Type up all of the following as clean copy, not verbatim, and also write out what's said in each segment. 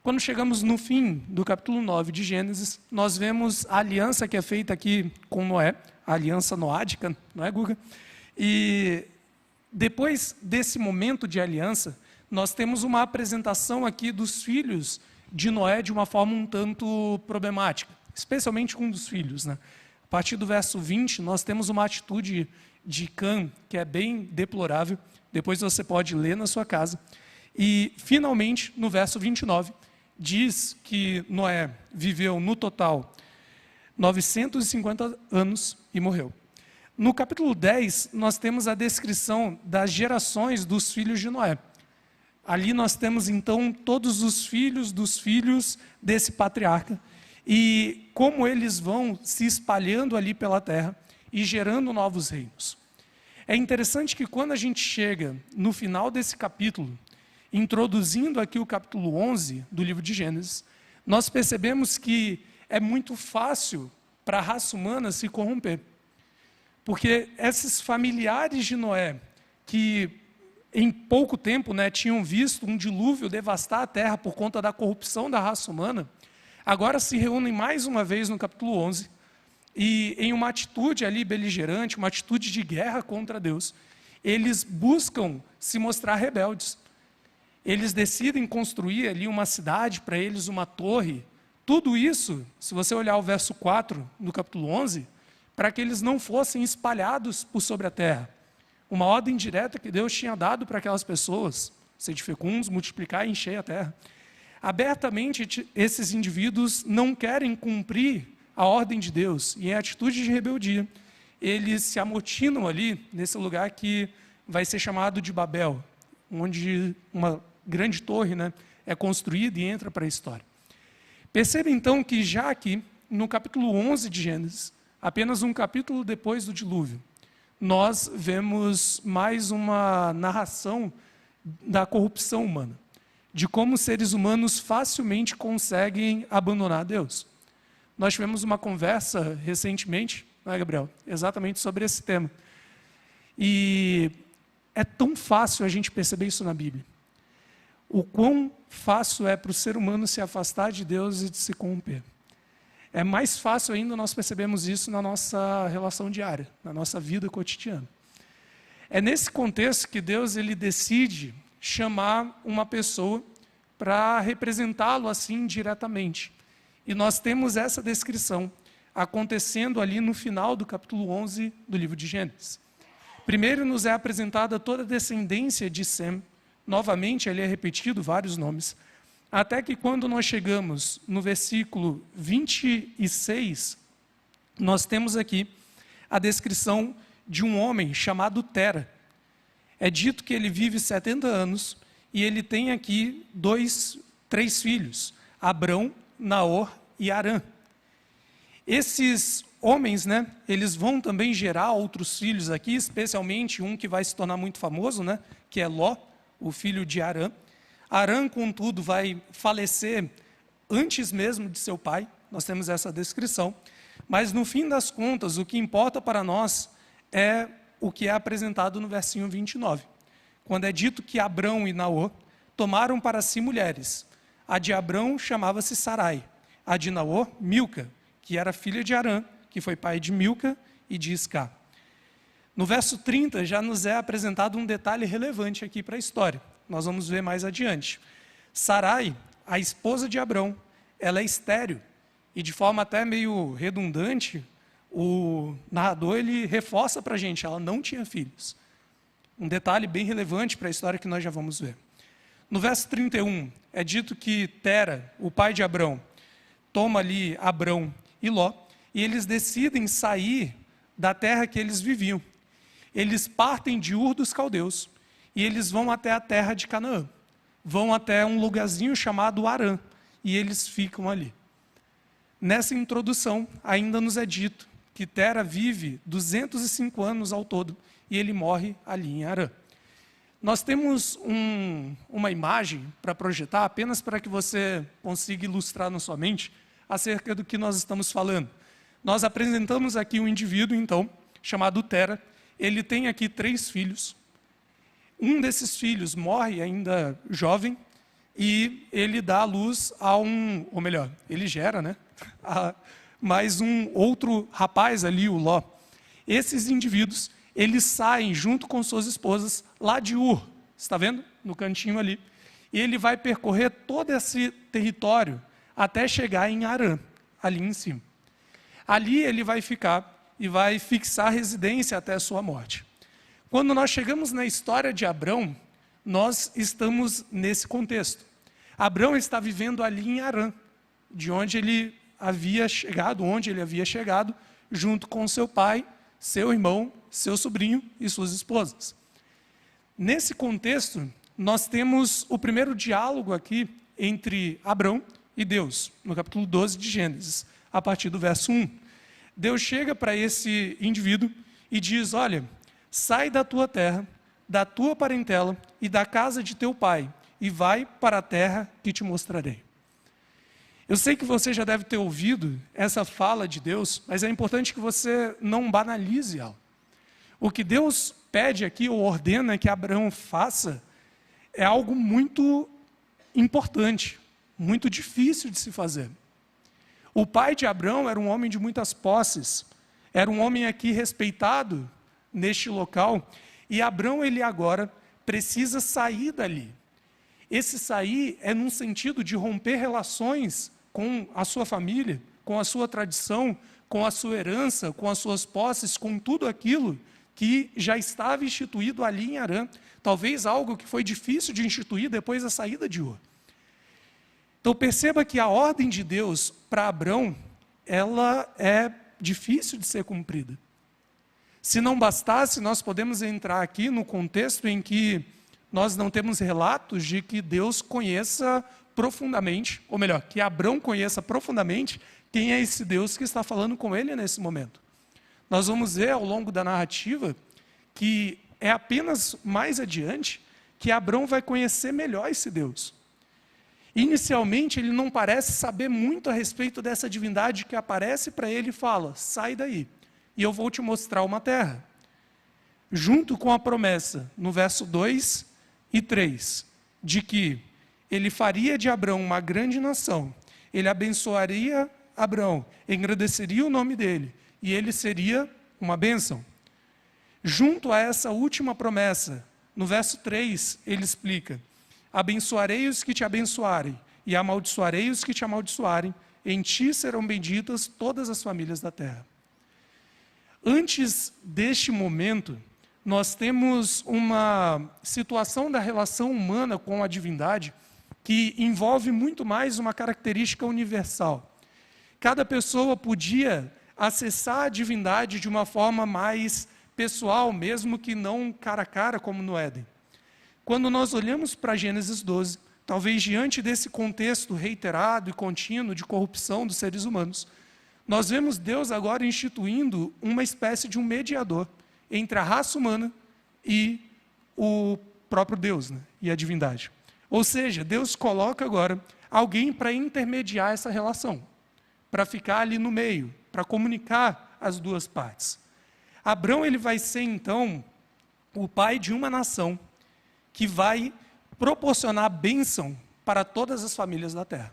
Quando chegamos no fim do capítulo 9 de Gênesis, nós vemos a aliança que é feita aqui com Noé, a aliança noádica, não é, Guga? E depois desse momento de aliança, nós temos uma apresentação aqui dos filhos de Noé de uma forma um tanto problemática, especialmente com um dos filhos, né? A partir do verso 20, nós temos uma atitude de Cã que é bem deplorável, depois você pode ler na sua casa. E, finalmente, no verso 29, diz que Noé viveu, no total, 950 anos e morreu. No capítulo 10, nós temos a descrição das gerações dos filhos de Noé. Ali nós temos, então, todos os filhos dos filhos desse patriarca e como eles vão se espalhando ali pela terra e gerando novos reinos. É interessante que quando a gente chega no final desse capítulo, introduzindo aqui o capítulo 11 do livro de Gênesis, nós percebemos que é muito fácil para a raça humana se corromper. Porque esses familiares de Noé, que em pouco tempo, né, tinham visto um dilúvio devastar a terra por conta da corrupção da raça humana, agora se reúnem mais uma vez no capítulo 11, e em uma atitude ali beligerante, uma atitude de guerra contra Deus, eles buscam se mostrar rebeldes. Eles decidem construir ali uma cidade, para eles uma torre. Tudo isso, se você olhar o verso 4 do capítulo 11, para que eles não fossem espalhados por sobre a terra. Uma ordem direta que Deus tinha dado para aquelas pessoas, sede fecundos, multiplicar e encher a terra. Abertamente, esses indivíduos não querem cumprir a ordem de Deus, e em atitude de rebeldia, eles se amotinam ali, nesse lugar que vai ser chamado de Babel, onde uma grande torre, né, é construída e entra para a história. Perceba então que já aqui, no capítulo 11 de Gênesis, apenas um capítulo depois do dilúvio, nós vemos mais uma narração da corrupção humana, de como seres humanos facilmente conseguem abandonar Deus. Nós tivemos uma conversa recentemente, não é, Gabriel? Exatamente sobre esse tema. E é tão fácil a gente perceber isso na Bíblia. O quão fácil é para o ser humano se afastar de Deus e de se corromper. É mais fácil ainda nós percebemos isso na nossa relação diária, na nossa vida cotidiana. É nesse contexto que Deus ele decide chamar uma pessoa para representá-lo assim diretamente. E nós temos essa descrição acontecendo ali no final do capítulo 11 do livro de Gênesis. Primeiro nos é apresentada toda a descendência de Sem. Novamente, ali é repetido vários nomes, até que quando nós chegamos no versículo 26, nós temos aqui a descrição de um homem chamado Tera. É dito que ele vive 70 anos e ele tem aqui três filhos, Abrão, Naor e Harã. Esses homens, né, eles vão também gerar outros filhos aqui, especialmente um que vai se tornar muito famoso, né, que é Ló, o filho de Harã. Harã, contudo, vai falecer antes mesmo de seu pai, nós temos essa descrição, mas no fim das contas, o que importa para nós é o que é apresentado no versinho 29, quando é dito que Abrão e Naor tomaram para si mulheres. A de Abrão chamava-se Sarai, a de Naor, Milca, que era filha de Harã, que foi pai de Milca e de Iscá. No verso 30 já nos é apresentado um detalhe relevante aqui para a história. Nós vamos ver mais adiante. Sarai, a esposa de Abrão, ela é estéril. E de forma até meio redundante, o narrador ele reforça para a gente, ela não tinha filhos. Um detalhe bem relevante para a história que nós já vamos ver. No verso 31, é dito que Tera, o pai de Abrão, toma ali Abrão e Ló, e eles decidem sair da terra que eles viviam. Eles partem de Ur dos Caldeus e eles vão até a terra de Canaã. Vão até um lugarzinho chamado Harã e eles ficam ali. Nessa introdução, ainda nos é dito que Tera vive 205 anos ao todo e ele morre ali em Harã. Nós temos uma imagem para projetar, apenas para que você consiga ilustrar na sua mente acerca do que nós estamos falando. Nós apresentamos aqui um indivíduo, então, chamado Tera. Ele tem aqui 3 filhos. Um desses filhos morre ainda jovem, e ele dá à luz a ou melhor, ele gera, né? Mais um outro rapaz ali, o Ló. Esses indivíduos, eles saem junto com suas esposas lá de Ur, está vendo? No cantinho ali. E ele vai percorrer todo esse território até chegar em Harã, ali em cima. Ali ele vai ficar e vai fixar residência até a sua morte. Quando nós chegamos na história de Abrão, nós estamos nesse contexto. Abrão está vivendo ali em Harã, de onde ele havia chegado, junto com seu pai, seu irmão, seu sobrinho e suas esposas. Nesse contexto, nós temos o primeiro diálogo aqui entre Abrão e Deus, no capítulo 12 de Gênesis, a partir do verso 1. Deus chega para esse indivíduo e diz: olha, sai da tua terra, da tua parentela e da casa de teu pai, e vai para a terra que te mostrarei. Eu sei que você já deve ter ouvido essa fala de Deus, mas é importante que você não banalize ela. O que Deus pede aqui, ou ordena que Abraão faça, é algo muito importante, muito difícil de se fazer. O pai de Abrão era um homem de muitas posses, era um homem aqui respeitado neste local, e Abrão, ele agora precisa sair dali. Esse sair é num sentido de romper relações com a sua família, com a sua tradição, com a sua herança, com as suas posses, com tudo aquilo que já estava instituído ali em Harã. Talvez algo que foi difícil de instituir depois da saída de Ur. Então perceba que a ordem de Deus para Abrão, ela é difícil de ser cumprida. Se não bastasse, nós podemos entrar aqui no contexto em que nós não temos relatos de que Deus conheça profundamente, ou melhor, que Abrão conheça profundamente quem é esse Deus que está falando com ele nesse momento. Nós vamos ver ao longo da narrativa que é apenas mais adiante que Abrão vai conhecer melhor esse Deus. Inicialmente, ele não parece saber muito a respeito dessa divindade que aparece para ele e fala: sai daí, e eu vou te mostrar uma terra. Junto com a promessa, no verso 2 e 3, de que ele faria de Abrão uma grande nação, ele abençoaria Abrão, engrandeceria o nome dele, e ele seria uma bênção. Junto a essa última promessa, no verso 3, ele explica: abençoarei os que te abençoarem, e amaldiçoarei os que te amaldiçoarem, em ti serão benditas todas as famílias da terra. Antes deste momento, nós temos uma situação da relação humana com a divindade que envolve muito mais uma característica universal. Cada pessoa podia acessar a divindade de uma forma mais pessoal, mesmo que não cara a cara, como no Éden. Quando nós olhamos para Gênesis 12, talvez diante desse contexto reiterado e contínuo de corrupção dos seres humanos, nós vemos Deus agora instituindo uma espécie de um mediador entre a raça humana e o próprio Deus, né, e a divindade. Ou seja, Deus coloca agora alguém para intermediar essa relação, para ficar ali no meio, para comunicar as duas partes. Abrão, ele vai ser então o pai de uma nação que vai proporcionar bênção para todas as famílias da terra.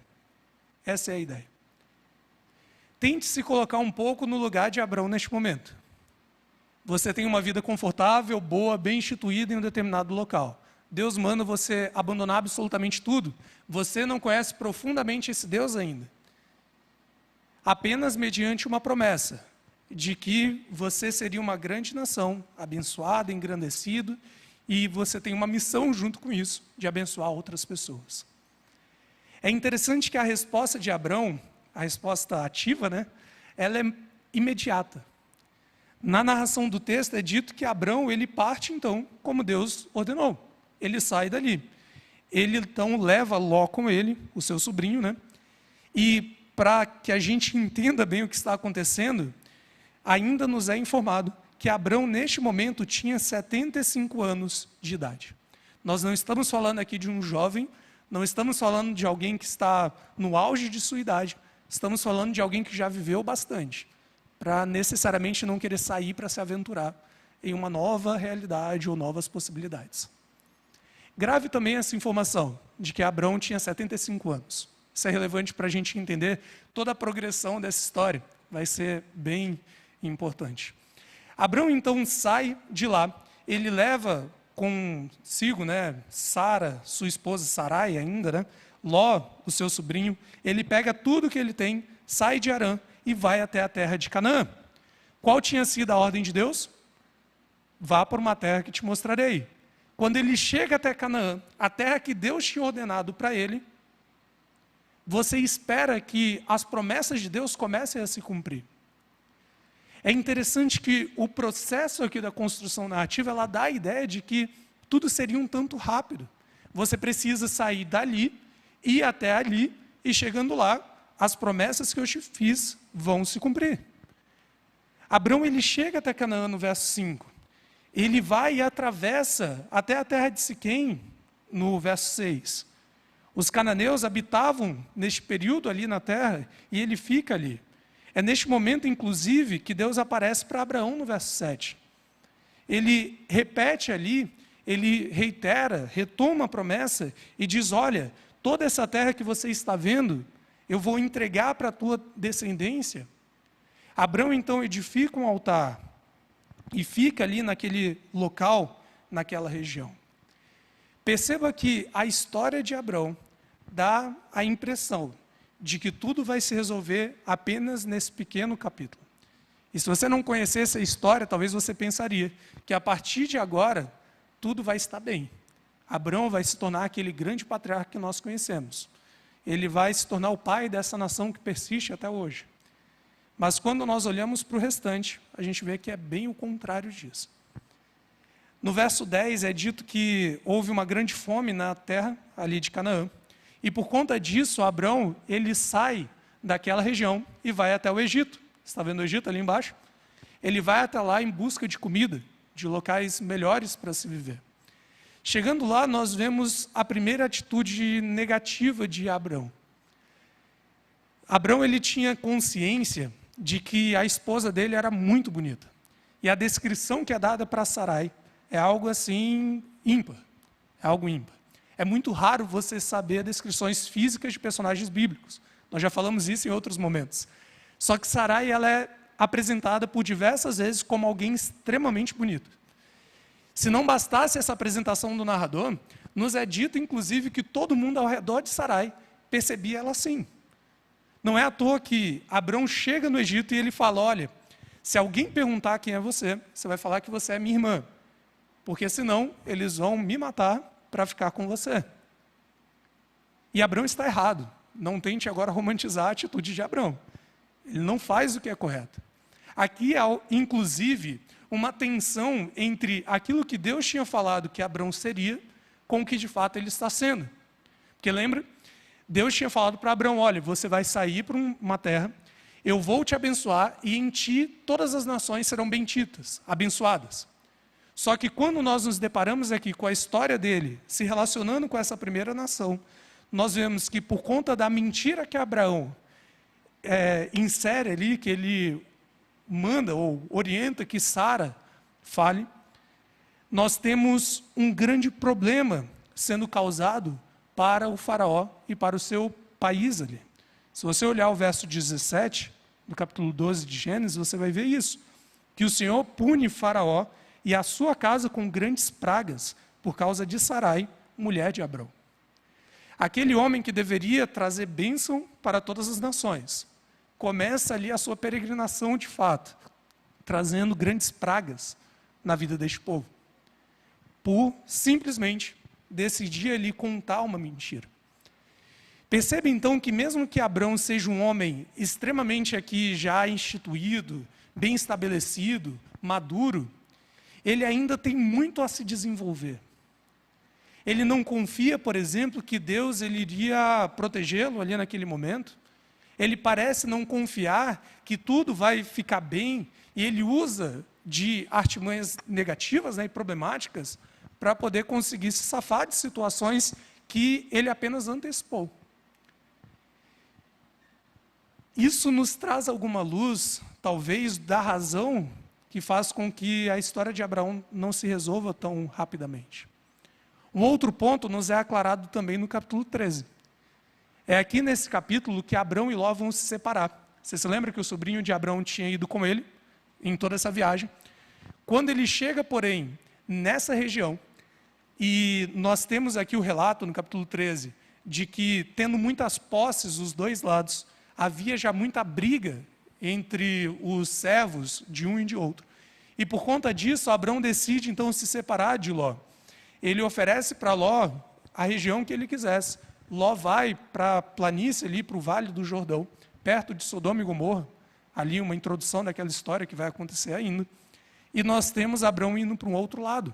Essa é a ideia. Tente se colocar um pouco no lugar de Abrão neste momento. Você tem uma vida confortável, boa, bem instituída em um determinado local. Deus manda você abandonar absolutamente tudo. Você não conhece profundamente esse Deus ainda. Apenas mediante uma promessa de que você seria uma grande nação, abençoada, engrandecido, e você tem uma missão junto com isso, de abençoar outras pessoas. É interessante que a resposta de Abrão, a resposta ativa, né, ela é imediata. Na narração do texto é dito que Abrão, ele parte então, como Deus ordenou. Ele sai dali. Ele então leva Ló com ele, o seu sobrinho, né? E para que a gente entenda bem o que está acontecendo, ainda nos é informado que Abrão, neste momento, tinha 75 anos de idade. Nós não estamos falando aqui de um jovem, não estamos falando de alguém que está no auge de sua idade, estamos falando de alguém que já viveu bastante, para necessariamente não querer sair para se aventurar em uma nova realidade ou novas possibilidades. Grave também essa informação de que Abrão tinha 75 anos. Isso é relevante para a gente entender toda a progressão dessa história. Vai ser bem importante. Abrão, então, sai de lá. Ele leva consigo, Sara, sua esposa, Sarai ainda, Ló, o seu sobrinho. Ele pega tudo que ele tem, sai de Harã e vai até a terra de Canaã. Qual tinha sido a ordem de Deus? Vá por uma terra que te mostrarei. Quando ele chega até Canaã, a terra que Deus tinha ordenado para ele, você espera que as promessas de Deus comecem a se cumprir. É interessante que o processo aqui da construção narrativa, ela dá a ideia de que tudo seria um tanto rápido. Você precisa sair dali, ir até ali, e chegando lá, as promessas que eu te fiz vão se cumprir. Abrão, ele chega até Canaã no verso 5. Ele vai e atravessa até a terra de Siquém, no verso 6. Os cananeus habitavam neste período ali na terra, e ele fica ali. É neste momento, inclusive, que Deus aparece para Abraão no verso 7. Ele repete ali, ele reitera, retoma a promessa e diz, olha, toda essa terra que você está vendo, eu vou entregar para a tua descendência. Abraão, então, edifica um altar e fica ali naquele local, naquela região. Perceba que a história de Abraão dá a impressão de que tudo vai se resolver apenas nesse pequeno capítulo. E se você não conhecesse a história, talvez você pensaria que a partir de agora, tudo vai estar bem. Abrão vai se tornar aquele grande patriarca que nós conhecemos. Ele vai se tornar o pai dessa nação que persiste até hoje. Mas quando nós olhamos para o restante, a gente vê que é bem o contrário disso. No verso 10 é dito que houve uma grande fome na terra ali de Canaã. E por conta disso, Abrão, ele sai daquela região e vai até o Egito. Você está vendo o Egito ali embaixo? Ele vai até lá em busca de comida, de locais melhores para se viver. Chegando lá, nós vemos a primeira atitude negativa de Abrão. Abrão, ele tinha consciência de que a esposa dele era muito bonita. E a descrição que é dada para Sarai é algo assim ímpar. É algo ímpar. É muito raro você saber descrições físicas de personagens bíblicos. Nós já falamos isso em outros momentos. Só que Sarai, ela é apresentada por diversas vezes como alguém extremamente bonito. Se não bastasse essa apresentação do narrador, nos é dito, inclusive, que todo mundo ao redor de Sarai percebia ela assim. Não é à toa que Abrão chega no Egito e ele fala, olha, se alguém perguntar quem é você, você vai falar que você é minha irmã. Porque senão eles vão me matar para ficar com você. E Abrão está errado. Não tente agora romantizar a atitude de Abrão. Ele não faz o que é correto. Aqui há, inclusive, uma tensão entre aquilo que Deus tinha falado que Abrão seria com o que de fato ele está sendo. Porque lembra? Deus tinha falado para Abrão, olha, você vai sair para uma terra, eu vou te abençoar e em ti todas as nações serão benditas, abençoadas. Só que quando nós nos deparamos aqui com a história dele, se relacionando com essa primeira nação, nós vemos que por conta da mentira que Abraão insere ali, que ele manda ou orienta que Sara fale, nós temos um grande problema sendo causado para o faraó e para o seu país ali. Se você olhar o verso 17, do capítulo 12 de Gênesis, você vai ver isso, que o Senhor pune faraó e a sua casa com grandes pragas, por causa de Sarai, mulher de Abrão. Aquele homem que deveria trazer bênção para todas as nações, começa ali a sua peregrinação de fato, trazendo grandes pragas na vida deste povo, por simplesmente decidir ali contar uma mentira. Percebe então que mesmo que Abrão seja um homem extremamente aqui já instituído, bem estabelecido, maduro, ele ainda tem muito a se desenvolver. Ele não confia, por exemplo, que Deus ele iria protegê-lo ali naquele momento. Ele parece não confiar que tudo vai ficar bem, e ele usa de artimanhas negativas, e problemáticas para poder conseguir se safar de situações que ele apenas antecipou. Isso nos traz alguma luz, talvez, da razão que faz com que a história de Abraão não se resolva tão rapidamente. Um outro ponto nos é aclarado também no capítulo 13. É aqui nesse capítulo que Abrão e Ló vão se separar. Você se lembra que o sobrinho de Abrão tinha ido com ele em toda essa viagem? Quando ele chega, porém, nessa região, e nós temos aqui o relato no capítulo 13, de que, tendo muitas posses dos dois lados, havia já muita briga entre os servos de um e de outro. E por conta disso, Abrão decide então se separar de Ló. Ele oferece para Ló a região que ele quisesse. Ló vai para a planície ali, para o Vale do Jordão, perto de Sodoma e Gomorra, ali uma introdução daquela história que vai acontecer ainda. E nós temos Abrão indo para um outro lado.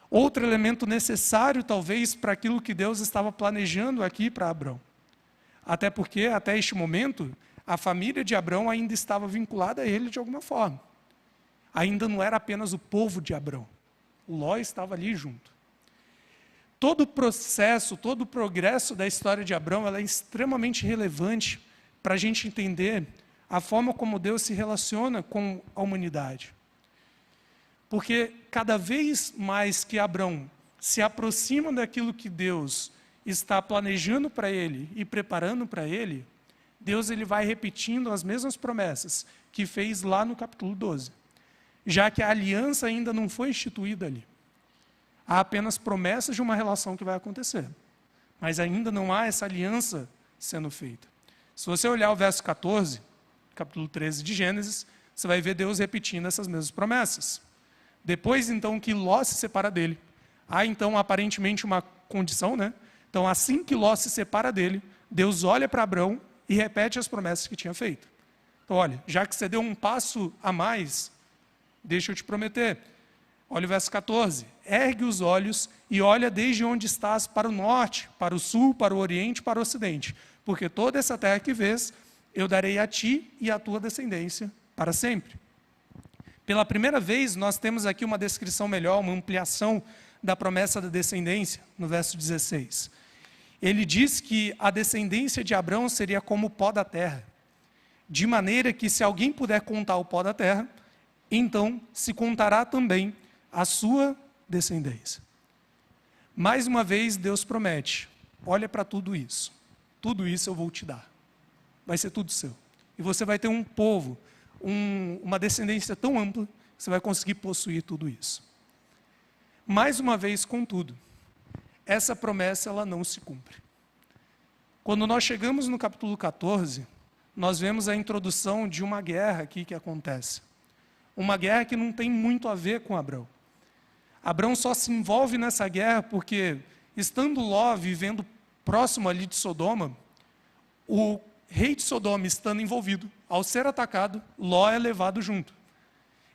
Outro elemento necessário, talvez, para aquilo que Deus estava planejando aqui para Abrão. Até porque, até este momento, a família de Abrão ainda estava vinculada a ele de alguma forma. Ainda não era apenas o povo de Abrão. O Ló estava ali junto. Todo o processo, todo o progresso da história de Abrão, ela é extremamente relevante para a gente entender a forma como Deus se relaciona com a humanidade. Porque cada vez mais que Abrão se aproxima daquilo que Deus está planejando para ele e preparando para ele, Deus ele vai repetindo as mesmas promessas que fez lá no capítulo 12. Já que a aliança ainda não foi instituída ali. Há apenas promessas de uma relação que vai acontecer. Mas ainda não há essa aliança sendo feita. Se você olhar o verso 14, capítulo 13 de Gênesis, você vai ver Deus repetindo essas mesmas promessas. Depois, então, que Ló se separa dele, há, então, aparentemente uma condição, né? Então, assim que Ló se separa dele, Deus olha para Abrão e repete as promessas que tinha feito. Então, olha, já que você deu um passo a mais, deixa eu te prometer. Olha o verso 14. Ergue os olhos e olha desde onde estás para o norte, para o sul, para o oriente, para o ocidente. Porque toda essa terra que vês, eu darei a ti e à tua descendência para sempre. Pela primeira vez, nós temos aqui uma descrição melhor, uma ampliação da promessa da descendência, no verso 16. Ele diz que a descendência de Abrão seria como o pó da terra, de maneira que se alguém puder contar o pó da terra, então se contará também a sua descendência. Mais uma vez, Deus promete, olha para tudo isso eu vou te dar, vai ser tudo seu. E você vai ter um povo, uma descendência tão ampla, que você vai conseguir possuir tudo isso. Mais uma vez, contudo, essa promessa ela não se cumpre. Quando nós chegamos no capítulo 14, nós vemos a introdução de uma guerra aqui que acontece. Uma guerra que não tem muito a ver com Abrão. Abrão só se envolve nessa guerra porque, estando Ló vivendo próximo ali de Sodoma, o rei de Sodoma estando envolvido, ao ser atacado, Ló é levado junto.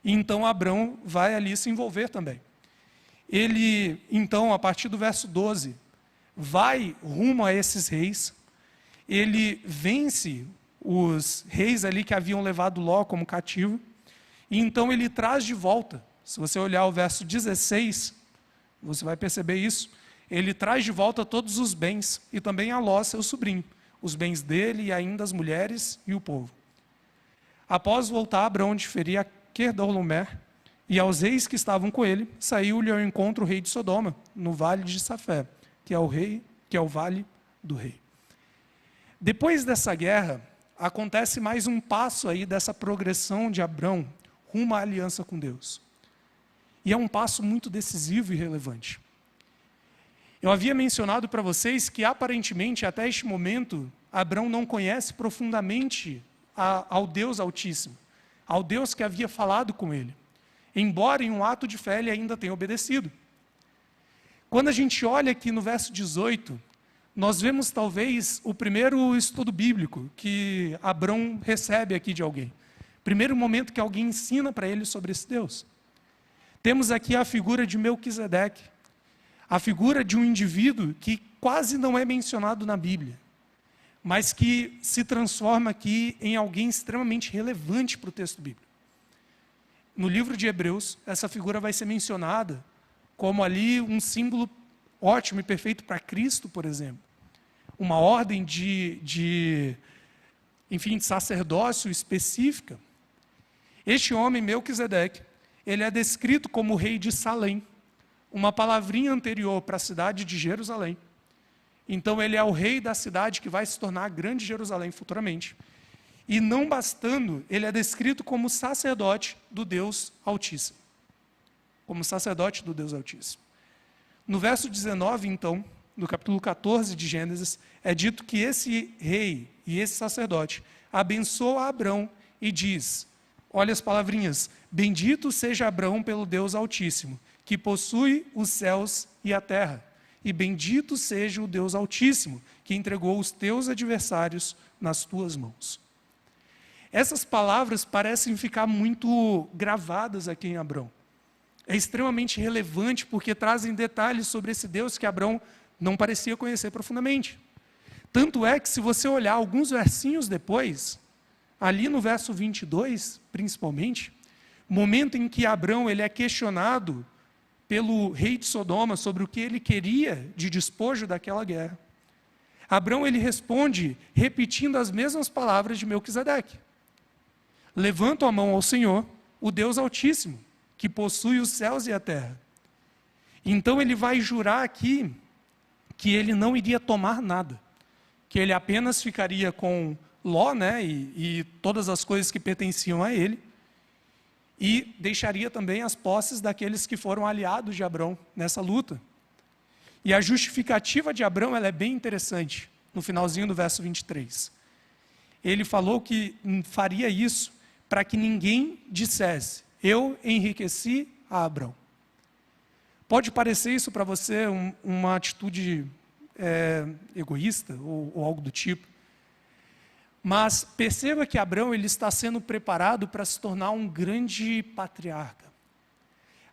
E então Abrão vai ali se envolver também. Ele, então, a partir do verso 12, vai rumo a esses reis, ele vence os reis ali que haviam levado Ló como cativo, e então ele traz de volta, se você olhar o verso 16, você vai perceber isso, ele traz de volta todos os bens, e também a Ló, seu sobrinho, os bens dele e ainda as mulheres e o povo. Após voltar, Abrão de ferir a Quedorlaomer, e aos reis que estavam com ele, saiu-lhe ao encontro o rei de Sodoma, no vale de Safé, que é o vale do rei. Depois dessa guerra, acontece mais um passo aí dessa progressão de Abrão rumo à aliança com Deus. E é um passo muito decisivo e relevante. Eu havia mencionado para vocês que, aparentemente, até este momento, Abrão não conhece profundamente ao Deus Altíssimo, ao Deus que havia falado com ele, embora em um ato de fé ele ainda tenha obedecido. Quando a gente olha aqui no verso 18, nós vemos talvez o primeiro estudo bíblico que Abrão recebe aqui de alguém. Primeiro momento que alguém ensina para ele sobre esse Deus. Temos aqui a figura de Melquisedeque, a figura de um indivíduo que quase não é mencionado na Bíblia, mas que se transforma aqui em alguém extremamente relevante para o texto bíblico. No livro de Hebreus, essa figura vai ser mencionada como ali um símbolo ótimo e perfeito para Cristo, por exemplo. Uma ordem de sacerdócio específica. Este homem, Melquisedeque, ele é descrito como o rei de Salém, uma palavrinha anterior para a cidade de Jerusalém. Então ele é o rei da cidade que vai se tornar a grande Jerusalém futuramente. E não bastando, ele é descrito como sacerdote do Deus Altíssimo. Como sacerdote do Deus Altíssimo. No verso 19, então, no capítulo 14 de Gênesis, é dito que esse rei e esse sacerdote abençoa Abrão e diz, olha as palavrinhas, bendito seja Abrão pelo Deus Altíssimo, que possui os céus e a terra. E bendito seja o Deus Altíssimo, que entregou os teus adversários nas tuas mãos. Essas palavras parecem ficar muito gravadas aqui em Abrão. É extremamente relevante porque trazem detalhes sobre esse Deus que Abrão não parecia conhecer profundamente. Tanto é que, se você olhar alguns versinhos depois, ali no verso 22, principalmente, momento em que Abrão ele é questionado pelo rei de Sodoma sobre o que ele queria de despojo daquela guerra, Abrão ele responde repetindo as mesmas palavras de Melquisedeque. Levanto a mão ao Senhor, o Deus Altíssimo, que possui os céus e a terra. Então ele vai jurar aqui que ele não iria tomar nada, que ele apenas ficaria com Ló, né, e todas as coisas que pertenciam a ele, e deixaria também as posses daqueles que foram aliados de Abrão nessa luta. E a justificativa de Abrão ela é bem interessante, no finalzinho do verso 23. Ele falou que faria isso para que ninguém dissesse, eu enriqueci a Abrão. Pode parecer isso para você uma atitude egoísta ou algo do tipo, mas perceba que Abrão ele está sendo preparado para se tornar um grande patriarca.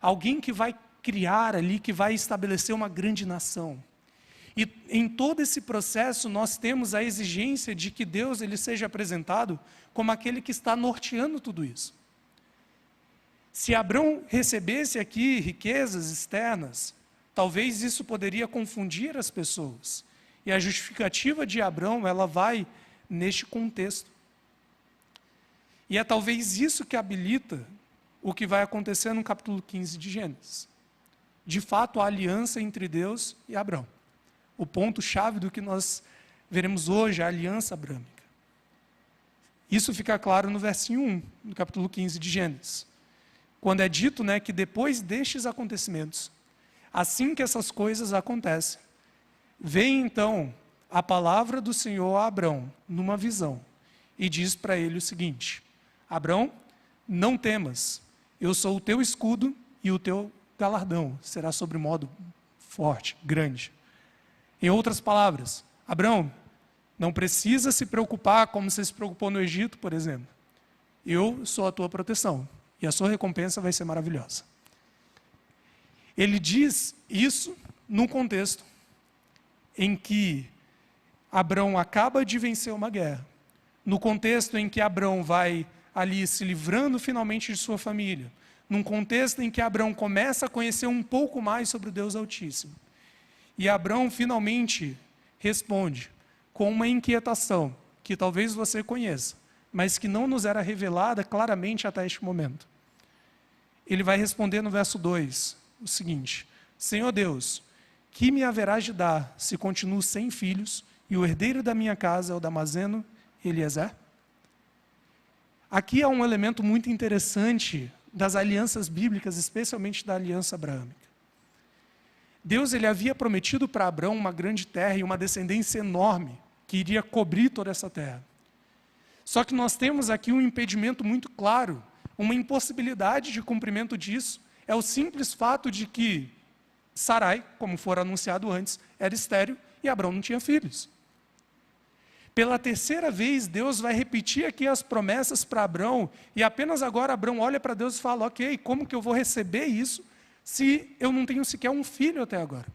Alguém que vai criar ali, que vai estabelecer uma grande nação. E em todo esse processo nós temos a exigência de que Deus ele seja apresentado como aquele que está norteando tudo isso. Se Abrão recebesse aqui riquezas externas, talvez isso poderia confundir as pessoas. E a justificativa de Abrão, ela vai neste contexto. E é talvez isso que habilita o que vai acontecer no capítulo 15 de Gênesis. De fato, a aliança entre Deus e Abrão. O ponto-chave do que nós veremos hoje, a aliança abrâmica. Isso fica claro no versinho 1, do capítulo 15 de Gênesis. Quando é dito, né, que depois destes acontecimentos, assim que essas coisas acontecem, vem então a palavra do Senhor a Abrão, numa visão, e diz para ele o seguinte, Abrão, não temas, eu sou o teu escudo e o teu galardão será sobre modo forte, grande. Em outras palavras, Abrão, não precisa se preocupar como você se preocupou no Egito, por exemplo. Eu sou a tua proteção e a sua recompensa vai ser maravilhosa. Ele diz isso num contexto em que Abrão acaba de vencer uma guerra, no contexto em que Abrão vai ali se livrando finalmente de sua família, num contexto em que Abrão começa a conhecer um pouco mais sobre o Deus Altíssimo. E Abrão finalmente responde com uma inquietação que talvez você conheça, mas que não nos era revelada claramente até este momento. Ele vai responder no verso 2, o seguinte, Senhor Deus, que me haverás de dar se continuo sem filhos e o herdeiro da minha casa é o Damaseno Eliezer? Aqui há um elemento muito interessante das alianças bíblicas, especialmente da aliança abraâmica. Deus ele havia prometido para Abrão uma grande terra e uma descendência enorme que iria cobrir toda essa terra. Só que nós temos aqui um impedimento muito claro, uma impossibilidade de cumprimento disso, é o simples fato de que Sarai, como for anunciado antes, era estéril e Abrão não tinha filhos. Pela terceira vez, Deus vai repetir aqui as promessas para Abrão, e apenas agora Abrão olha para Deus e fala, ok, como que eu vou receber isso se eu não tenho sequer um filho até agora?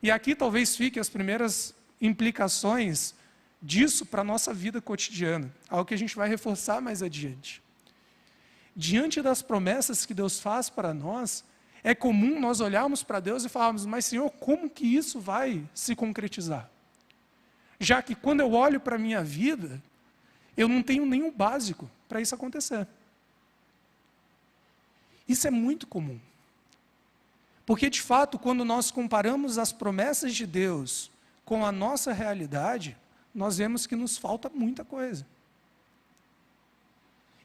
E aqui talvez fiquem as primeiras implicações disso para a nossa vida cotidiana, algo que a gente vai reforçar mais adiante. Diante das promessas que Deus faz para nós, é comum nós olharmos para Deus e falarmos, mas Senhor, como que isso vai se concretizar? Já que quando eu olho para a minha vida, eu não tenho nenhum básico para isso acontecer. Isso é muito comum. Porque, de fato, quando nós comparamos as promessas de Deus com a nossa realidade, nós vemos que nos falta muita coisa.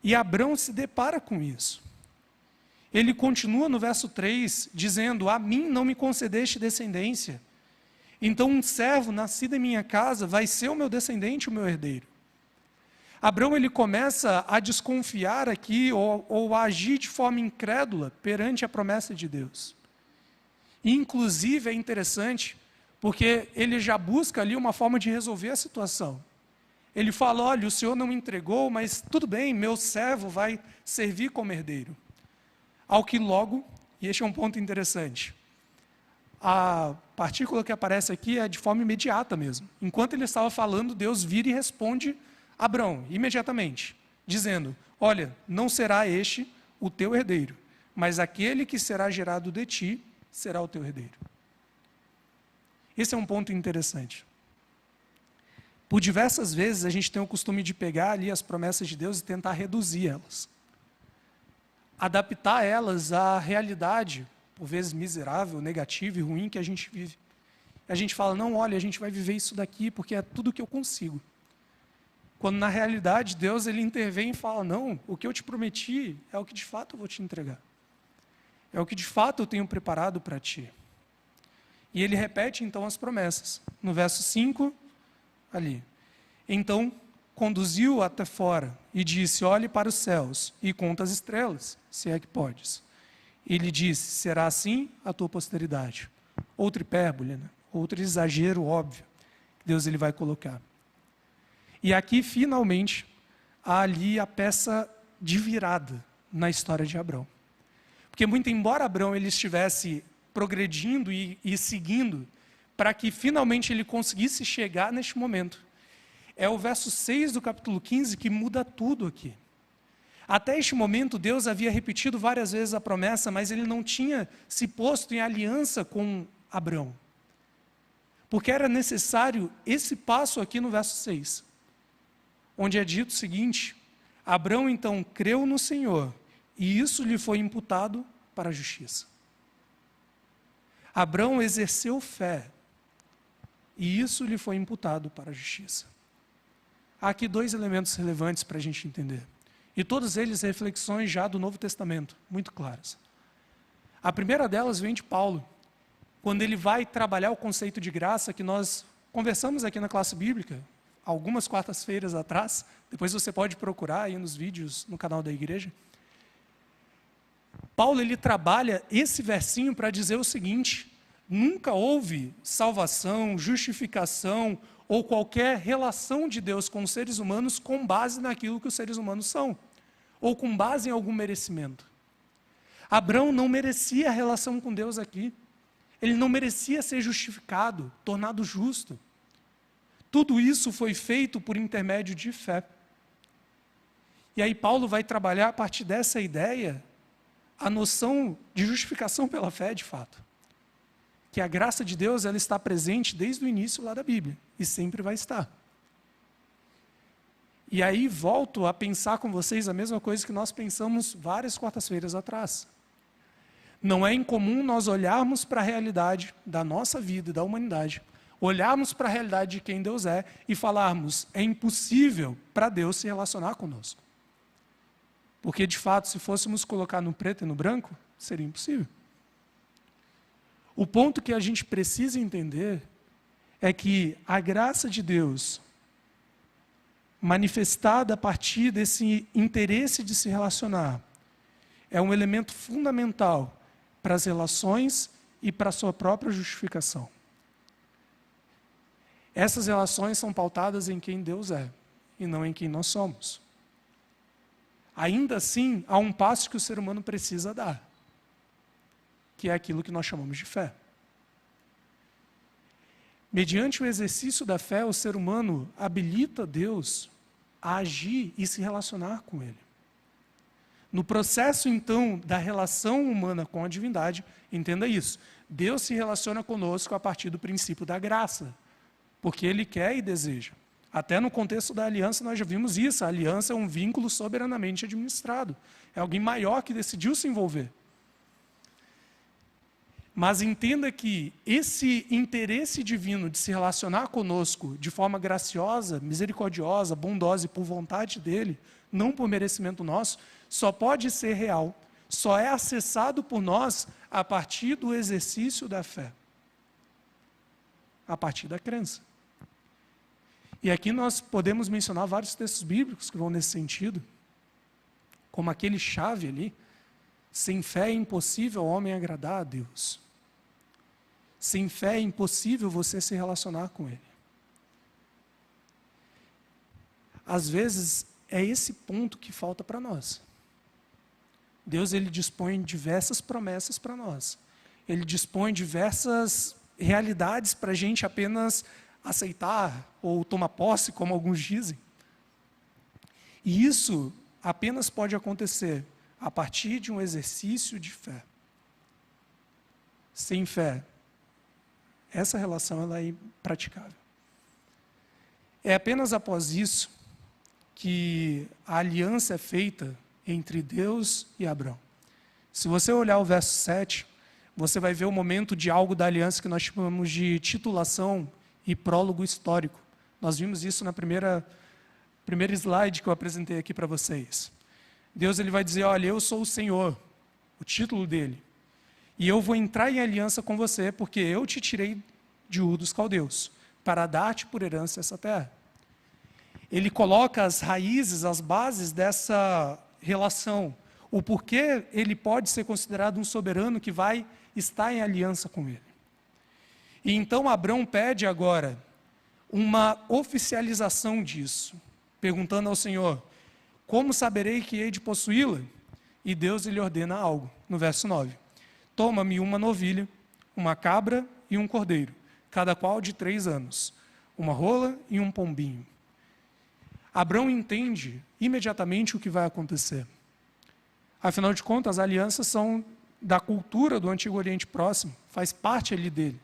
E Abrão se depara com isso. Ele continua no verso 3, dizendo: a mim não me concedeste descendência, então um servo nascido em minha casa vai ser o meu descendente, o meu herdeiro. Abrão, ele começa a desconfiar aqui, ou a agir de forma incrédula perante a promessa de Deus. E, inclusive, é interessante, porque ele já busca ali uma forma de resolver a situação. Ele fala: olha, o Senhor não me entregou, mas tudo bem, meu servo vai servir como herdeiro. Ao que logo, e este é um ponto interessante, a partícula que aparece aqui é de forma imediata mesmo. Enquanto ele estava falando, Deus vira e responde a Abrão, imediatamente, dizendo: olha, não será este o teu herdeiro, mas aquele que será gerado de ti será o teu herdeiro. Esse é um ponto interessante. Por diversas vezes a gente tem o costume de pegar ali as promessas de Deus e tentar reduzir elas. Adaptar elas à realidade, por vezes miserável, negativa e ruim que a gente vive. A gente fala: não, olha, a gente vai viver isso daqui porque é tudo que eu consigo. Quando na realidade Deus, ele intervém e fala: não, o que eu te prometi é o que de fato eu vou te entregar. É o que de fato eu tenho preparado para ti. E ele repete então as promessas. No verso 5, ali. Então conduziu-o até fora e disse: olhe para os céus e conta as estrelas, se é que podes. Ele disse: será assim a tua posteridade. Outra hipérbole, né? Outro exagero óbvio que Deus ele vai colocar. E aqui, finalmente, há ali a peça de virada na história de Abrão. Porque, muito embora Abrão ele estivesse progredindo e seguindo, para que finalmente ele conseguisse chegar neste momento, é o verso 6 do capítulo 15 que muda tudo aqui. Até este momento, Deus havia repetido várias vezes a promessa, mas ele não tinha se posto em aliança com Abrão. Porque era necessário esse passo aqui no verso 6, onde é dito o seguinte: Abrão então creu no Senhor, e isso lhe foi imputado para a justiça. Abrão exerceu fé, e isso lhe foi imputado para a justiça. Há aqui dois elementos relevantes para a gente entender. E todos eles reflexões já do Novo Testamento, muito claras. A primeira delas vem de Paulo, quando ele vai trabalhar o conceito de graça, que nós conversamos aqui na classe bíblica, algumas quartas-feiras atrás. Depois você pode procurar aí nos vídeos no canal da igreja. Paulo, ele trabalha esse versinho para dizer o seguinte: nunca houve salvação, justificação ou qualquer relação de Deus com os seres humanos com base naquilo que os seres humanos são, ou com base em algum merecimento. Abrão não merecia a relação com Deus aqui. Ele não merecia ser justificado, tornado justo. Tudo isso foi feito por intermédio de fé. E aí Paulo vai trabalhar a partir dessa ideia a noção de justificação pela fé, de fato. Que a graça de Deus, ela está presente desde o início lá da Bíblia, e sempre vai estar. E aí volto a pensar com vocês a mesma coisa que nós pensamos várias quartas-feiras atrás. Não é incomum nós olharmos para a realidade da nossa vida e da humanidade, olharmos para a realidade de quem Deus é e falarmos: é impossível para Deus se relacionar conosco. Porque, de fato, se fôssemos colocar no preto e no branco, seria impossível. O ponto que a gente precisa entender é que a graça de Deus, manifestada a partir desse interesse de se relacionar, é um elemento fundamental para as relações e para a sua própria justificação. Essas relações são pautadas em quem Deus é, e não em quem nós somos. Ainda assim, há um passo que o ser humano precisa dar, que é aquilo que nós chamamos de fé. Mediante o exercício da fé, o ser humano habilita Deus a agir e se relacionar com Ele. No processo, então, da relação humana com a divindade, entenda isso: Deus se relaciona conosco a partir do princípio da graça, porque Ele quer e deseja. Até no contexto da aliança nós já vimos isso: a aliança é um vínculo soberanamente administrado. É alguém maior que decidiu se envolver. Mas entenda que esse interesse divino de se relacionar conosco de forma graciosa, misericordiosa, bondosa e por vontade dele, não por merecimento nosso, só pode ser real, só é acessado por nós a partir do exercício da fé, a partir da crença. E aqui nós podemos mencionar vários textos bíblicos que vão nesse sentido, como aquele chave ali: sem fé é impossível ao homem agradar a Deus. Sem fé é impossível você se relacionar com Ele. Às vezes, é esse ponto que falta para nós. Deus, Ele dispõe diversas promessas para nós. Ele dispõe diversas realidades para a gente apenas aceitar ou tomar posse, como alguns dizem. E isso apenas pode acontecer a partir de um exercício de fé. Sem fé, essa relação ela é impraticável. É apenas após isso que a aliança é feita entre Deus e Abrão. Se você olhar o verso 7, você vai ver o momento de algo da aliança que nós chamamos de titulação e prólogo histórico. Nós vimos isso na primeira slide que eu apresentei aqui para vocês. Deus ele vai dizer: olha, eu sou o Senhor, o título dele. E eu vou entrar em aliança com você, porque eu te tirei de Ur dos Caldeus, para dar-te por herança essa terra. Ele coloca as raízes, as bases dessa relação, o porquê ele pode ser considerado um soberano que vai estar em aliança com ele. E então Abrão pede agora uma oficialização disso, perguntando ao Senhor: como saberei que hei de possuí-la? E Deus lhe ordena algo, no verso 9. Toma-me uma novilha, uma cabra e um cordeiro, cada qual de 3 anos, uma rola e um pombinho. Abrão entende imediatamente o que vai acontecer. Afinal de contas, as alianças são da cultura do Antigo Oriente Próximo, faz parte ali dele.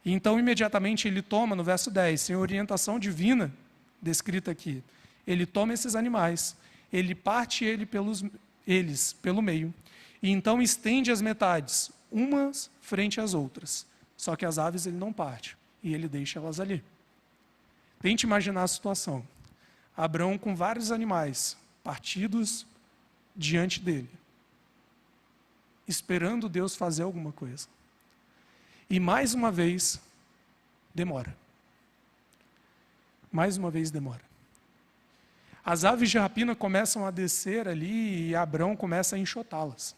E então, imediatamente, ele toma, no verso 10, sem orientação divina, descrita aqui, ele toma esses animais, ele parte eles pelo meio, e então estende as metades, umas frente às outras. Só que as aves ele não parte, e ele deixa elas ali. Tente imaginar a situação. Abrão com vários animais partidos diante dele, esperando Deus fazer alguma coisa. E mais uma vez, demora. Mais uma vez demora. As aves de rapina começam a descer ali e Abrão começa a enxotá-las.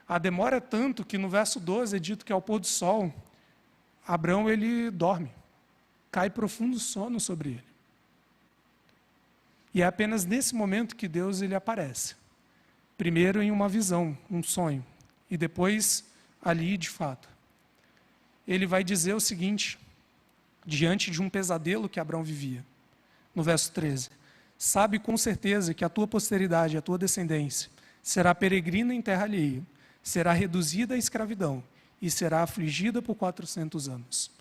A demora é tanto que no verso 12 é dito que ao pôr do sol, Abrão ele dorme, cai profundo sono sobre ele. E é apenas nesse momento que Deus ele aparece. Primeiro em uma visão, um sonho, e depois ali de fato. Ele vai dizer o seguinte, diante de um pesadelo que Abrão vivia, no verso 13: sabe com certeza que a tua posteridade, a tua descendência, será peregrina em terra alheia, será reduzida à escravidão e será afligida por 400 anos.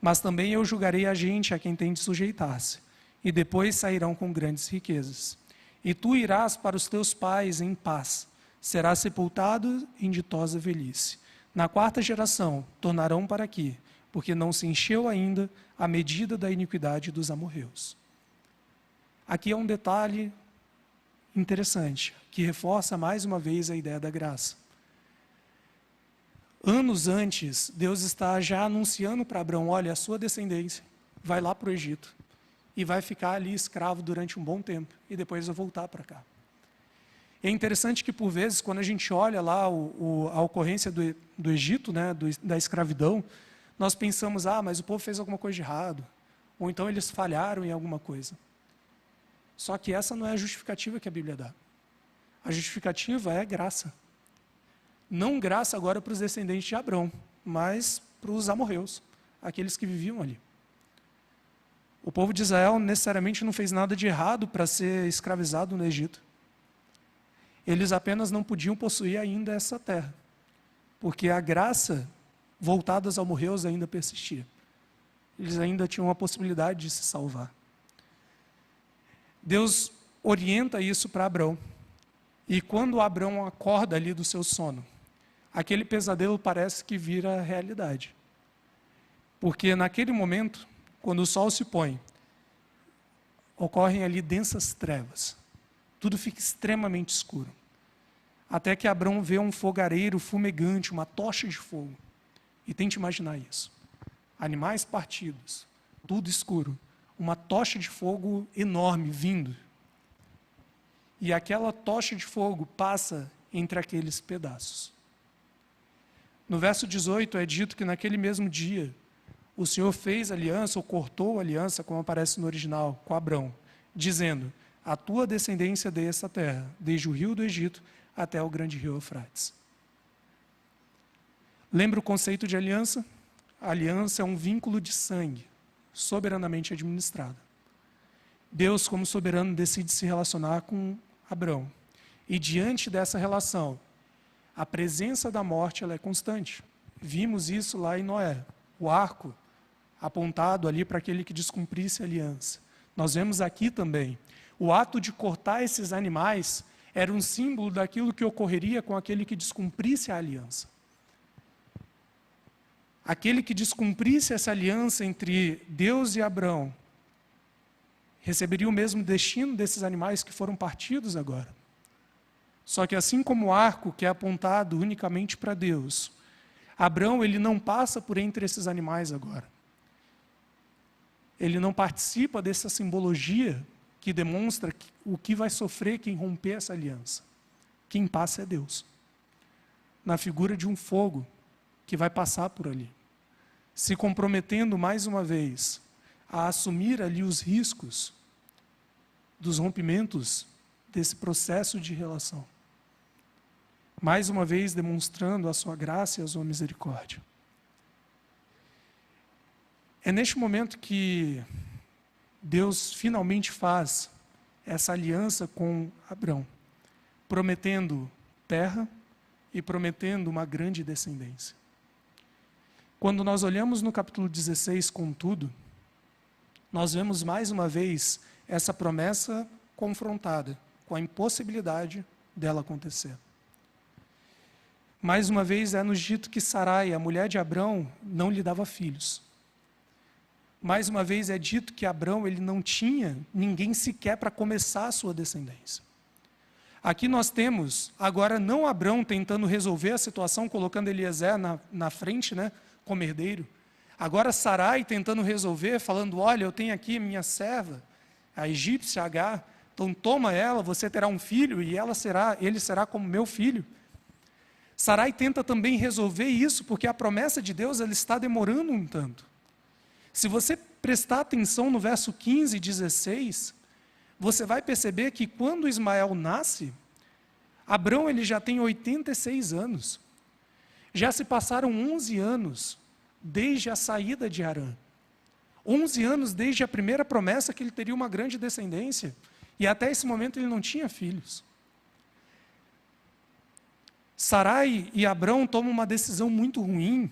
Mas também eu julgarei a gente a quem tem de sujeitar-se, e depois sairão com grandes riquezas. E tu irás para os teus pais em paz, serás sepultado em ditosa velhice. Na 4ª geração tornarão para aqui, porque não se encheu ainda a medida da iniquidade dos amorreus. Aqui é um detalhe interessante, que reforça mais uma vez a ideia da graça. Anos antes, Deus está já anunciando para Abrão: olha, a sua descendência vai lá para o Egito e vai ficar ali escravo durante um bom tempo, e depois vai voltar para cá. É interessante que, por vezes, quando a gente olha lá a ocorrência do Egito, né, da escravidão, nós pensamos: ah, mas o povo fez alguma coisa de errado, ou então eles falharam em alguma coisa. Só que essa não é a justificativa que a Bíblia dá. A justificativa é graça. Não graça agora para os descendentes de Abrão, mas para os amorreus, aqueles que viviam ali. O povo de Israel necessariamente não fez nada de errado para ser escravizado no Egito. Eles apenas não podiam possuir ainda essa terra, porque a graça voltada aos amorreus ainda persistia. Eles ainda tinham a possibilidade de se salvar. Deus orienta isso para Abrão. E quando Abrão acorda ali do seu sono, aquele pesadelo parece que vira realidade. Porque naquele momento, quando o sol se põe, ocorrem ali densas trevas. Tudo fica extremamente escuro. Até que Abrão vê um fogareiro fumegante, uma tocha de fogo. E tente imaginar isso. Animais partidos, tudo escuro. Uma tocha de fogo enorme vindo. E aquela tocha de fogo passa entre aqueles pedaços. No verso 18 é dito que naquele mesmo dia, o Senhor fez aliança, ou cortou a aliança, como aparece no original, com Abrão, dizendo: a tua descendência dê essa terra, desde o rio do Egito até o grande rio Eufrates. Lembra o conceito de aliança? A aliança é um vínculo de sangue, soberanamente administrado. Deus, como soberano, decide se relacionar com Abrão. E diante dessa relação, a presença da morte ela é constante. Vimos isso lá em Noé. O arco apontado ali para aquele que descumprisse a aliança. Nós vemos aqui também. O ato de cortar esses animais era um símbolo daquilo que ocorreria com aquele que descumprisse a aliança. Aquele que descumprisse essa aliança entre Deus e Abrão receberia o mesmo destino desses animais que foram partidos agora. Só que assim como o arco, que é apontado unicamente para Deus, Abrão ele não passa por entre esses animais agora. Ele não participa dessa simbologia que demonstra o que vai sofrer quem romper essa aliança. Quem passa é Deus. Na figura de um fogo que vai passar por ali, se comprometendo mais uma vez a assumir ali os riscos dos rompimentos desse processo de relação. Mais uma vez demonstrando a sua graça e a sua misericórdia. É neste momento que Deus finalmente faz essa aliança com Abrão, prometendo terra e prometendo uma grande descendência. Quando nós olhamos no capítulo 16, contudo, nós vemos mais uma vez essa promessa confrontada com a impossibilidade dela acontecer. Mais uma vez é nos dito que Sarai, a mulher de Abrão, não lhe dava filhos. Mais uma vez é dito que Abrão ele não tinha ninguém sequer para começar a sua descendência. Aqui nós temos, agora não Abrão tentando resolver a situação, colocando Eliezer na frente, como herdeiro. Agora Sarai tentando resolver, falando: olha, eu tenho aqui minha serva, a egípcia Agar, então toma ela, você terá um filho e ele será como meu filho. Sarai tenta também resolver isso, porque a promessa de Deus ela está demorando um tanto. Se você prestar atenção no verso 15 e 16, você vai perceber que quando Ismael nasce, Abrão ele já tem 86 anos. Já se passaram 11 anos desde a saída de Harã. 11 anos desde a primeira promessa que ele teria uma grande descendência. E até esse momento ele não tinha filhos. Sarai e Abrão tomam uma decisão muito ruim,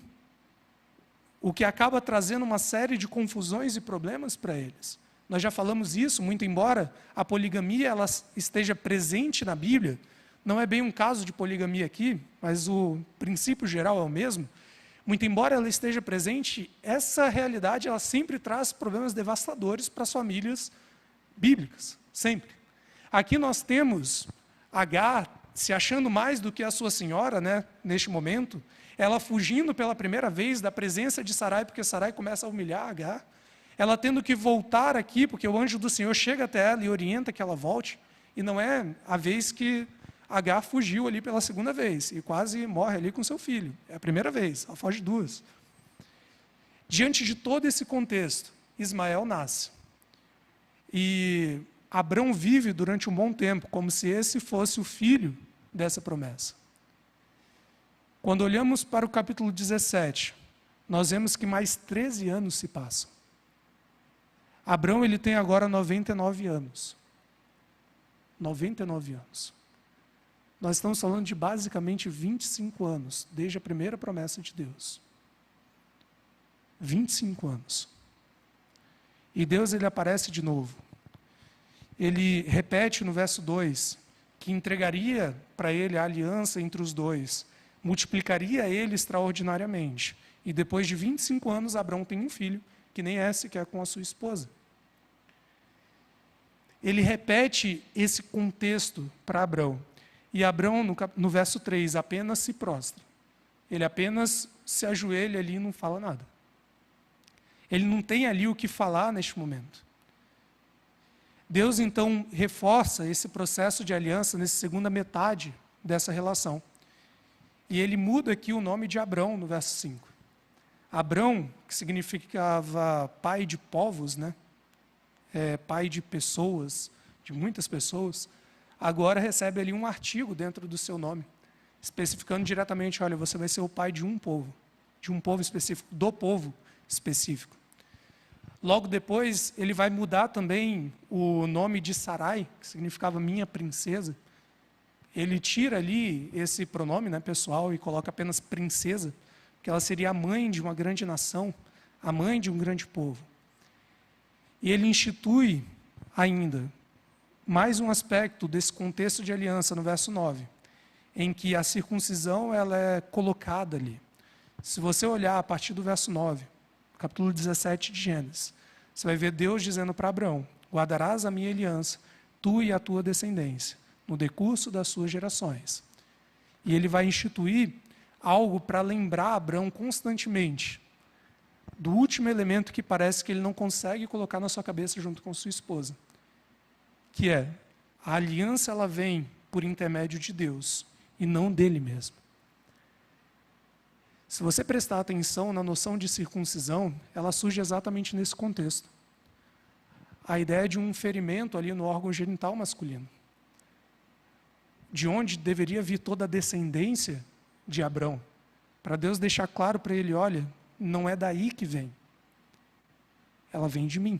o que acaba trazendo uma série de confusões e problemas para eles. Nós já falamos isso, muito embora a poligamia ela esteja presente na Bíblia, não é bem um caso de poligamia aqui, mas o princípio geral é o mesmo. Muito embora ela esteja presente, essa realidade ela sempre traz problemas devastadores para as famílias bíblicas, sempre. Aqui nós temos Agar se achando mais do que a sua senhora, neste momento, ela fugindo pela primeira vez da presença de Sarai, porque Sarai começa a humilhar Agar, ela tendo que voltar aqui, porque o anjo do Senhor chega até ela e orienta que ela volte, e não é a vez que Agar fugiu ali pela segunda vez, e quase morre ali com seu filho, é a primeira vez, ela foge duas. Diante de todo esse contexto, Ismael nasce, e Abrão vive durante um bom tempo, como se esse fosse o filho dessa promessa. Quando olhamos para o capítulo 17, nós vemos que mais 13 anos se passam. Abrão ele tem agora 99 anos. 99 anos. Nós estamos falando de basicamente 25 anos, desde a primeira promessa de Deus. 25 anos. E Deus ele aparece de novo. Ele repete no verso 2, que entregaria para ele a aliança entre os dois, multiplicaria ele extraordinariamente. E depois de 25 anos, Abrão tem um filho, que nem esse, que é com a sua esposa. Ele repete esse contexto para Abrão. E Abrão, no verso 3, apenas se prostra. Ele apenas se ajoelha ali e não fala nada. Ele não tem ali o que falar neste momento. Deus, então, reforça esse processo de aliança nessa segunda metade dessa relação. E ele muda aqui o nome de Abrão, no verso 5. Abrão, que significava pai de povos, né? Pai de pessoas, de muitas pessoas, agora recebe ali um artigo dentro do seu nome, especificando diretamente, olha, você vai ser o pai de um povo específico, do povo específico. Logo depois, ele vai mudar também o nome de Sarai, que significava minha princesa. Ele tira ali esse pronome, né, pessoal, e coloca apenas princesa, que ela seria a mãe de uma grande nação, a mãe de um grande povo. E ele institui ainda mais um aspecto desse contexto de aliança no verso 9, em que a circuncisão ela é colocada ali. Se você olhar a partir do verso 9, capítulo 17 de Gênesis, você vai ver Deus dizendo para Abraão, guardarás a minha aliança, tu e a tua descendência, no decurso das suas gerações. E ele vai instituir algo para lembrar Abraão constantemente do último elemento que parece que ele não consegue colocar na sua cabeça junto com sua esposa, que é, a aliança ela vem por intermédio de Deus e não dele mesmo. Se você prestar atenção na noção de circuncisão, ela surge exatamente nesse contexto. A ideia de um ferimento ali no órgão genital masculino, de onde deveria vir toda a descendência de Abrão, para Deus deixar claro para ele, olha, não é daí que vem. Ela vem de mim.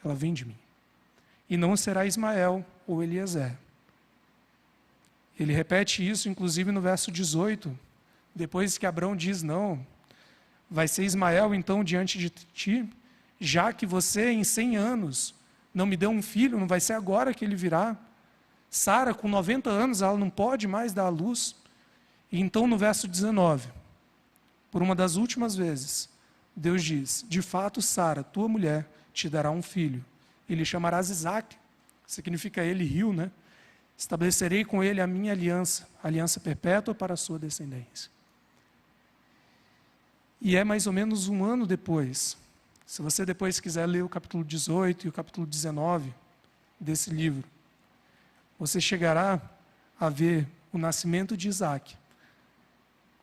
Ela vem de mim. E não será Ismael ou Eliezer. Ele repete isso, inclusive, no verso 18, depois que Abrão diz, não, vai ser Ismael, então, diante de ti, já que você, em 100 anos, não me deu um filho, não vai ser agora que ele virá. Sara, com 90 anos, ela não pode mais dar à luz. E então, no verso 19, por uma das últimas vezes, Deus diz, de fato, Sara, tua mulher, te dará um filho, e lhe chamarás Isaque, significa ele rio, né? Estabelecerei com ele a minha aliança, aliança perpétua para a sua descendência. E é mais ou menos um ano depois, se você depois quiser ler o capítulo 18 e o capítulo 19 desse livro, você chegará a ver o nascimento de Isaque,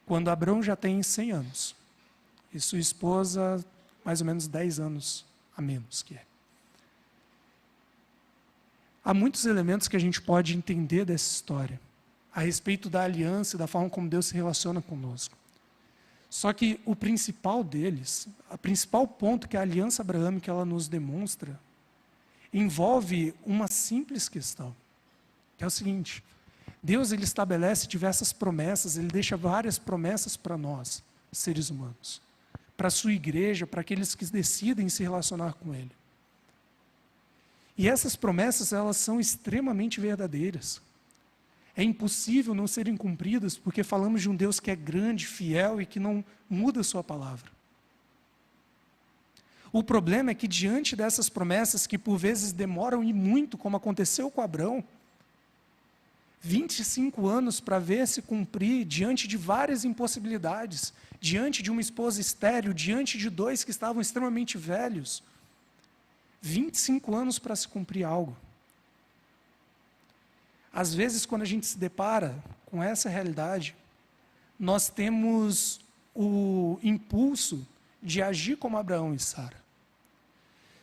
quando Abrão já tem 100 anos, e sua esposa mais ou menos 10 anos a menos que é. Há muitos elementos que a gente pode entender dessa história, a respeito da aliança e da forma como Deus se relaciona conosco. Só que o principal deles, o principal ponto que a aliança abraâmica ela nos demonstra, envolve uma simples questão, que é o seguinte: Deus ele estabelece diversas promessas, ele deixa várias promessas para nós, seres humanos, para a sua igreja, para aqueles que decidem se relacionar com ele. E essas promessas, elas são extremamente verdadeiras. É impossível não serem cumpridas, porque falamos de um Deus que é grande, fiel e que não muda a sua palavra. O problema é que diante dessas promessas, que por vezes demoram e muito, como aconteceu com Abrão, 25 anos para ver se cumprir, diante de várias impossibilidades, diante de uma esposa estéril, diante de 2 que estavam extremamente velhos, 25 anos para se cumprir algo. Às vezes, quando a gente se depara com essa realidade, nós temos o impulso de agir como Abraão e Sara.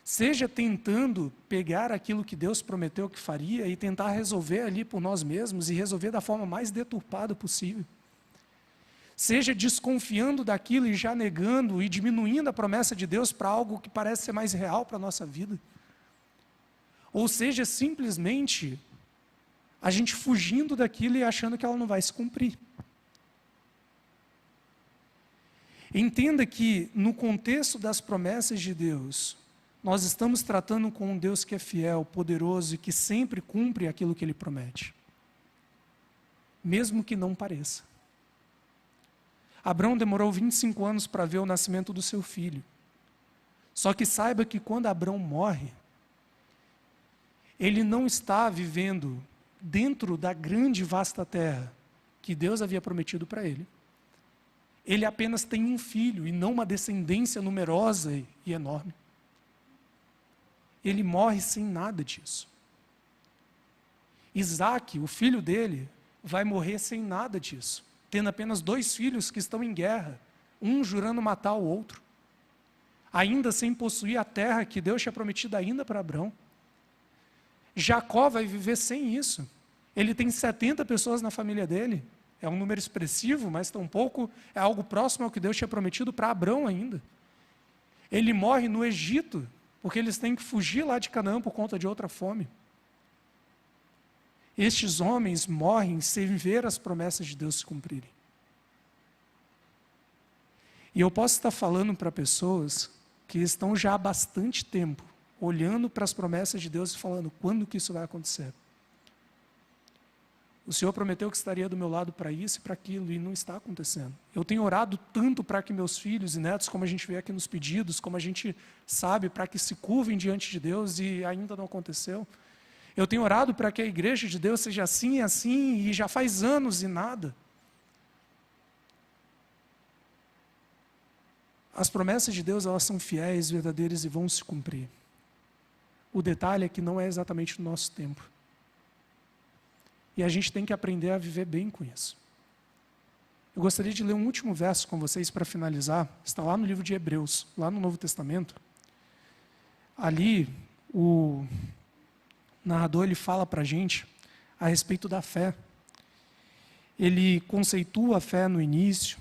Seja tentando pegar aquilo que Deus prometeu que faria e tentar resolver ali por nós mesmos e resolver da forma mais deturpada possível. Seja desconfiando daquilo e já negando e diminuindo a promessa de Deus para algo que parece ser mais real para a nossa vida. Ou seja, simplesmente a gente fugindo daquilo e achando que ela não vai se cumprir. Entenda que no contexto das promessas de Deus, nós estamos tratando com um Deus que é fiel, poderoso e que sempre cumpre aquilo que Ele promete. Mesmo que não pareça. Abraão demorou 25 anos para ver o nascimento do seu filho. Só que saiba que quando Abraão morre, ele não está vivendo dentro da grande e vasta terra que Deus havia prometido para ele. Ele apenas tem um filho e não uma descendência numerosa e enorme. Ele morre sem nada disso. Isaac, o filho dele, vai morrer sem nada disso, tendo apenas 2 filhos que estão em guerra, um jurando matar o outro, ainda sem possuir a terra que Deus tinha prometido ainda para Abraão. Jacó vai viver sem isso. Ele tem 70 pessoas na família dele. É um número expressivo, mas tampouco é algo próximo ao que Deus tinha prometido para Abraão ainda. Ele morre no Egito, porque eles têm que fugir lá de Canaã por conta de outra fome. Estes homens morrem sem ver as promessas de Deus se cumprirem. E eu posso estar falando para pessoas que estão já há bastante tempo olhando para as promessas de Deus e falando, quando que isso vai acontecer? O Senhor prometeu que estaria do meu lado para isso e para aquilo, e não está acontecendo. Eu tenho orado tanto para que meus filhos e netos, como a gente vê aqui nos pedidos, como a gente sabe, para que se curvem diante de Deus, e ainda não aconteceu. Eu tenho orado para que a igreja de Deus seja assim e assim, e já faz anos e nada. As promessas de Deus, elas são fiéis, verdadeiras e vão se cumprir. O detalhe é que não é exatamente o nosso tempo. E a gente tem que aprender a viver bem com isso. Eu gostaria de ler um último verso com vocês para finalizar. Está lá no livro de Hebreus, lá no Novo Testamento. Ali, o narrador ele fala para a gente a respeito da fé. Ele conceitua a fé no início.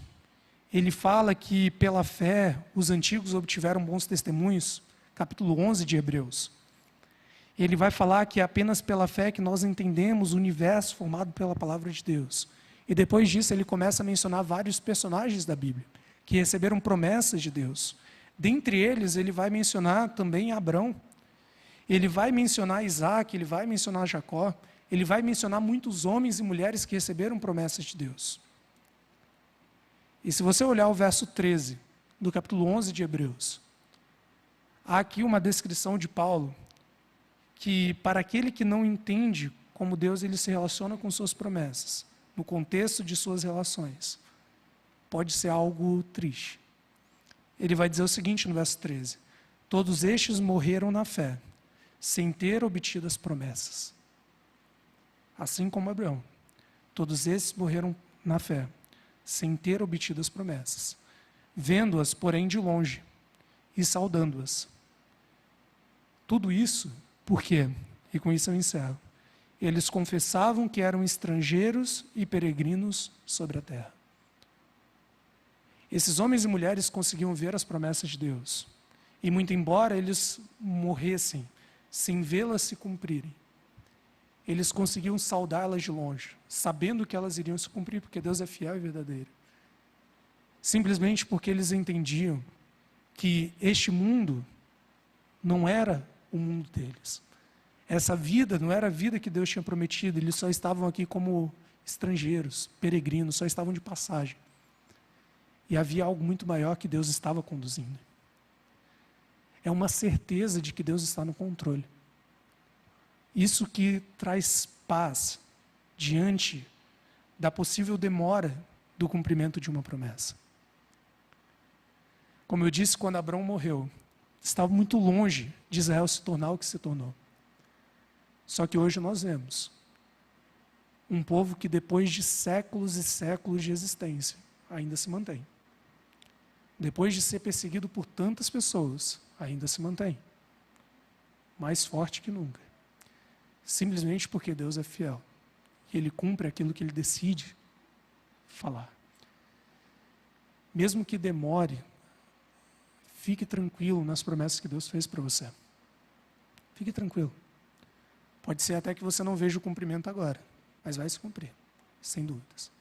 Ele fala que pela fé os antigos obtiveram bons testemunhos. Capítulo 11 de Hebreus. Ele vai falar que é apenas pela fé que nós entendemos o universo formado pela palavra de Deus. E depois disso ele começa a mencionar vários personagens da Bíblia, que receberam promessas de Deus. Dentre eles, ele vai mencionar também Abraão. Ele vai mencionar Isaac, ele vai mencionar Jacó. Ele vai mencionar muitos homens e mulheres que receberam promessas de Deus. E se você olhar o verso 13, do capítulo 11 de Hebreus, há aqui uma descrição de Paulo, que para aquele que não entende como Deus ele se relaciona com suas promessas, no contexto de suas relações, pode ser algo triste. Ele vai dizer o seguinte no verso 13: todos estes morreram na fé, sem ter obtido as promessas. Assim como Abraão, todos esses morreram na fé, sem ter obtido as promessas, vendo-as, porém, de longe, e saudando-as. Tudo isso, por quê? E com isso eu encerro. Eles confessavam que eram estrangeiros e peregrinos sobre a terra. Esses homens e mulheres conseguiam ver as promessas de Deus. E muito embora eles morressem sem vê-las se cumprirem, eles conseguiam saudá-las de longe, sabendo que elas iriam se cumprir, porque Deus é fiel e verdadeiro. Simplesmente porque eles entendiam que este mundo não era o mundo deles. Essa vida não era a vida que Deus tinha prometido, eles só estavam aqui como estrangeiros, peregrinos, só estavam de passagem. E havia algo muito maior que Deus estava conduzindo. É uma certeza de que Deus está no controle. Isso que traz paz diante da possível demora do cumprimento de uma promessa. Como eu disse, quando Abraão morreu, estava muito longe de Israel se tornar o que se tornou. Só que hoje nós vemos um povo que depois de séculos e séculos de existência ainda se mantém. Depois de ser perseguido por tantas pessoas, ainda se mantém. Mais forte que nunca. Simplesmente porque Deus é fiel. E Ele cumpre aquilo que Ele decide falar. Mesmo que demore, fique tranquilo nas promessas que Deus fez para você. Fique tranquilo. Pode ser até que você não veja o cumprimento agora, mas vai se cumprir, sem dúvidas.